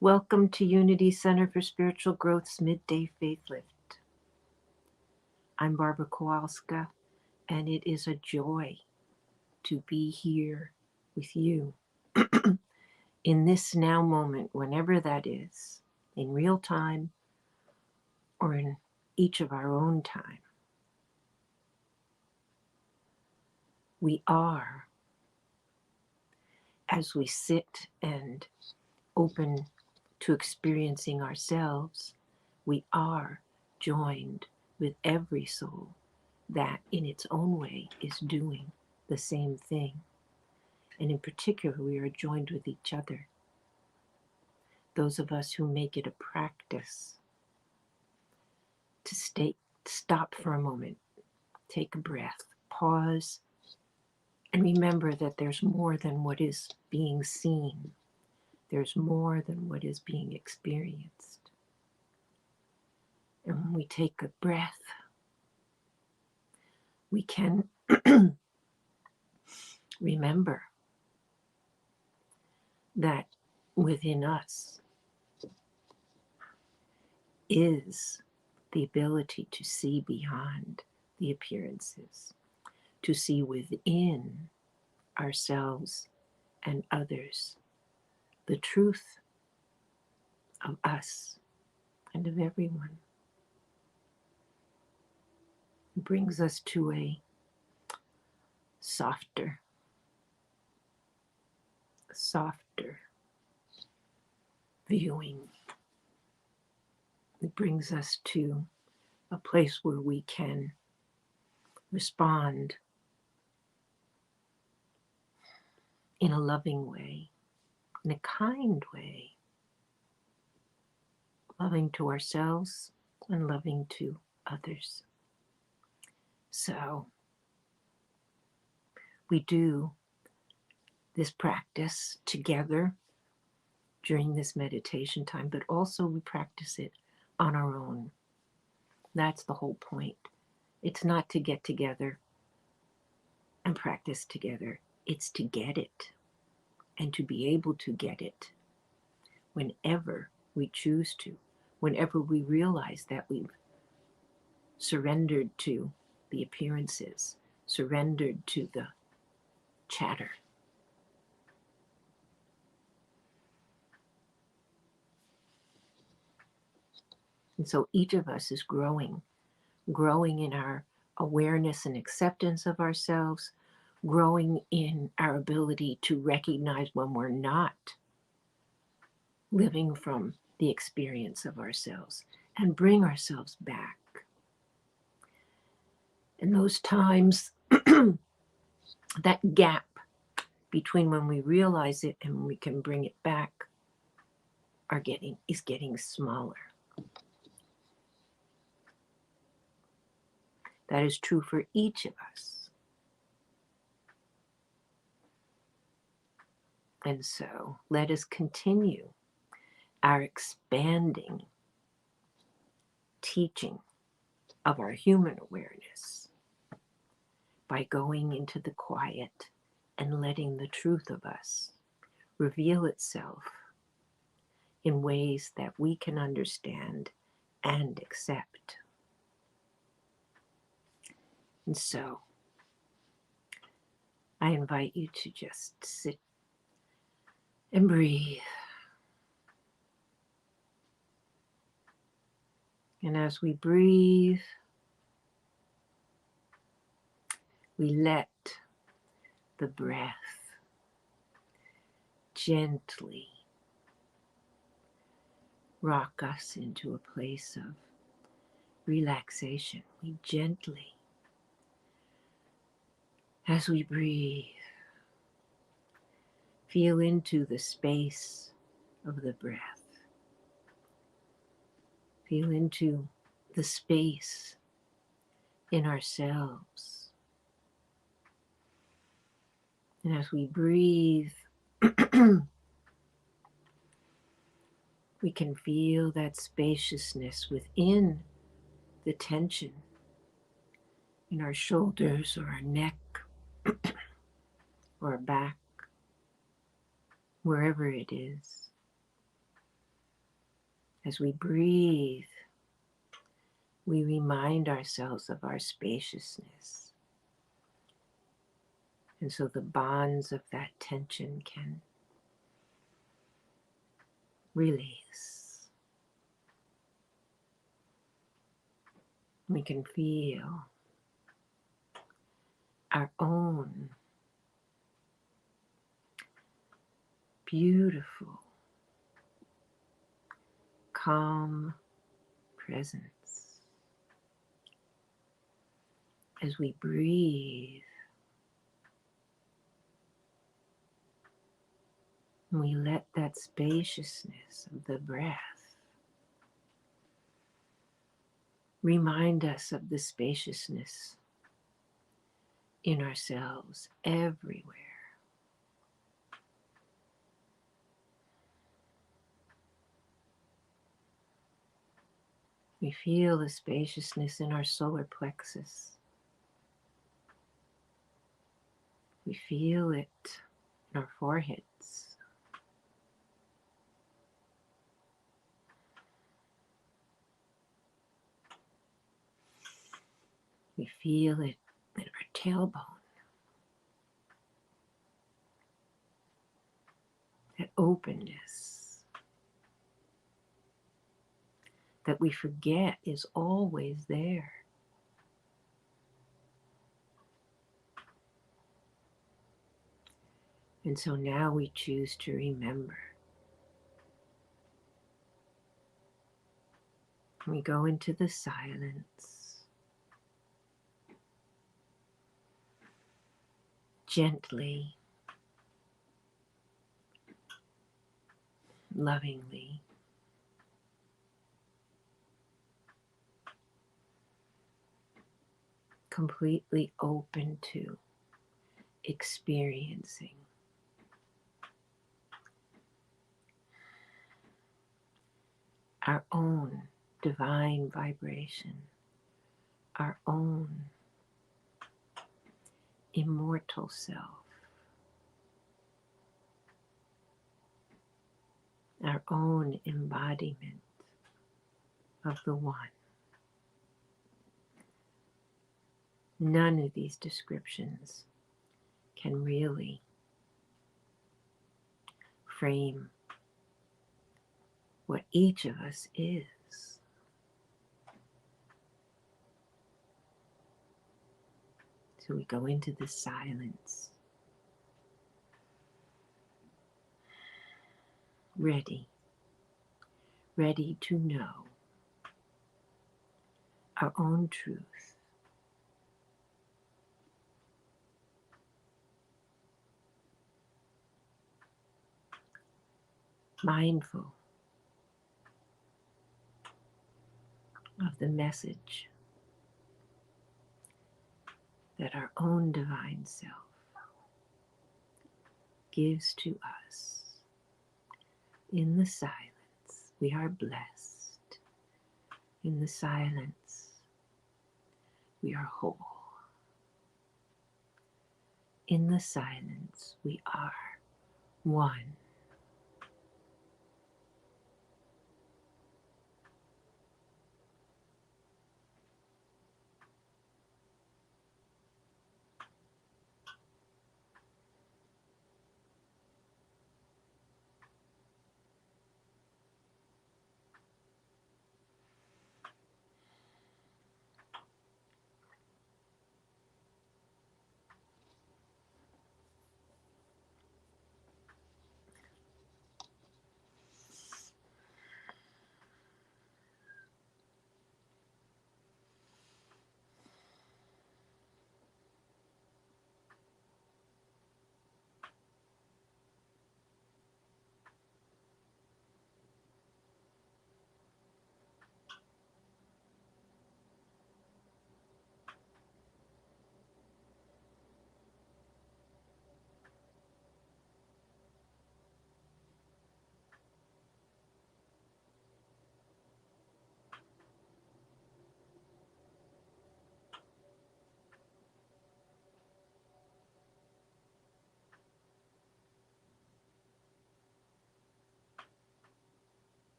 Welcome to Unity Center for Spiritual Growth's Midday Faith Lift. I'm Barbara Kowalska, and it is a joy to be here with you in this now moment, whenever that is, in real time or in each of our own time. We are, as we sit and open to experiencing ourselves, we are joined with every soul that in its own way is doing the same thing. And in particular, we are joined with each other. Those of us who make it a practice to stop for a moment, take a breath, pause, and remember that there's more than what is being seen. There's more than what is being experienced. And when we take a breath, we can remember that within us is the ability to see beyond the appearances, to see within ourselves and others the truth of us and of everyone. It brings us to a softer viewing. It brings us to a place where we can respond in a loving way, in a kind way, loving to ourselves and loving to others. So we do this practice together during this meditation time, but also we practice it on our own. That's the whole point. It's not to get together and practice together. It's to get it and to be able to get it whenever we choose to, whenever we realize that we've surrendered to the appearances, surrendered to the chatter. And so each of us is growing in our awareness and acceptance of ourselves, growing in our ability to recognize when we're not living from the experience of ourselves and bring ourselves back. And those times, that gap between when we realize it and when we can bring it back is getting smaller. That is true for each of us. And so let us continue our expanding teaching of our human awareness by going into the quiet and letting the truth of us reveal itself in ways that we can understand and accept. And so I invite you to just sit and breathe. And as we breathe, we let the breath gently rock us into a place of relaxation. We gently, as we breathe, feel into the space of the breath. Feel into the space in ourselves. And as we breathe, we can feel that spaciousness within the tension in our shoulders or our neck or our back, wherever it is. As we breathe, we remind ourselves of our spaciousness. And so the bonds of that tension can release. We can feel our own beautiful, calm presence. As we breathe, we let that spaciousness of the breath remind us of the spaciousness in ourselves everywhere. We feel the spaciousness in our solar plexus. We feel it in our foreheads. We feel it in our tailbone. That openness that we forget is always there. And so now we choose to remember. We go into the silence, gently, lovingly. Completely open to experiencing our own divine vibration, our own immortal self, our own embodiment of the One. None of these descriptions can really frame what each of us is. So we go into the silence, ready to know our own truth. Mindful of the message that our own divine self gives to us. In the silence, we are blessed. In the silence, we are whole. In the silence, we are one.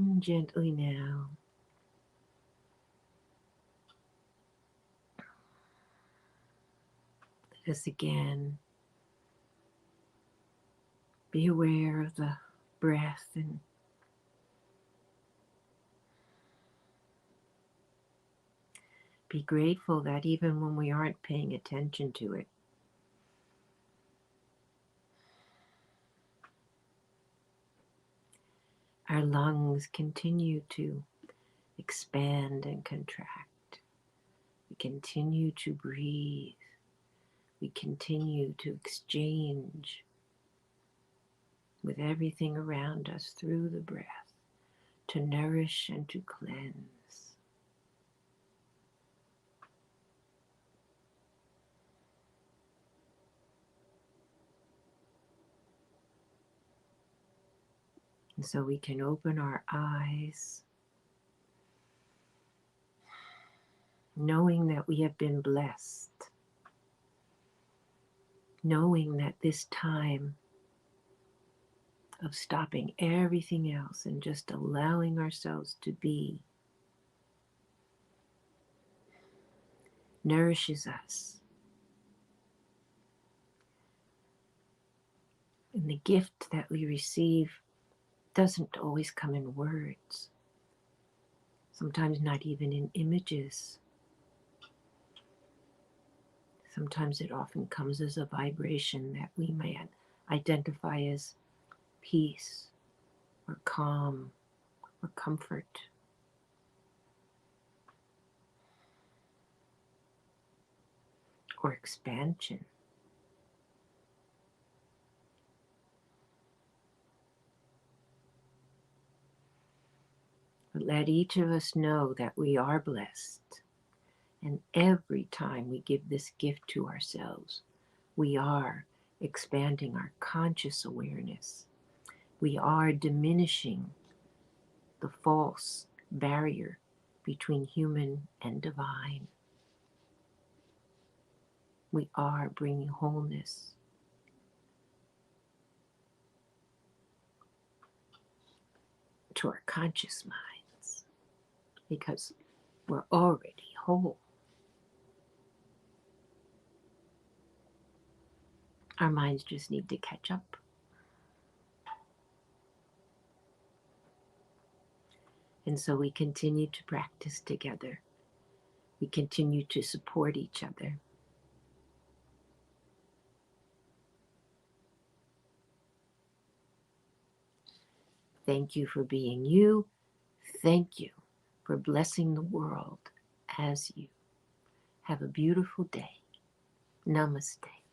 And gently now, let us again be aware of the breath and be grateful that even when we aren't paying attention to it, our lungs continue to expand and contract. We continue to breathe. We continue to exchange with everything around us through the breath to nourish and to cleanse. And so we can open our eyes, knowing that we have been blessed, knowing that this time of stopping everything else and just allowing ourselves to be nourishes us. And the gift that we receive doesn't always come in words, sometimes not even in images. Sometimes it often comes as a vibration that we may identify as peace or calm or comfort. Or expansion. But let each of us know that we are blessed. And every time we give this gift to ourselves, we are expanding our conscious awareness. We are diminishing the false barrier between human and divine. We are bringing wholeness to our conscious minds because we're already whole. Our minds just need to catch up. And so we continue to practice together. We continue to support each other. Thank you for being you. Thank you for blessing the world as you. Have a beautiful day. Namaste.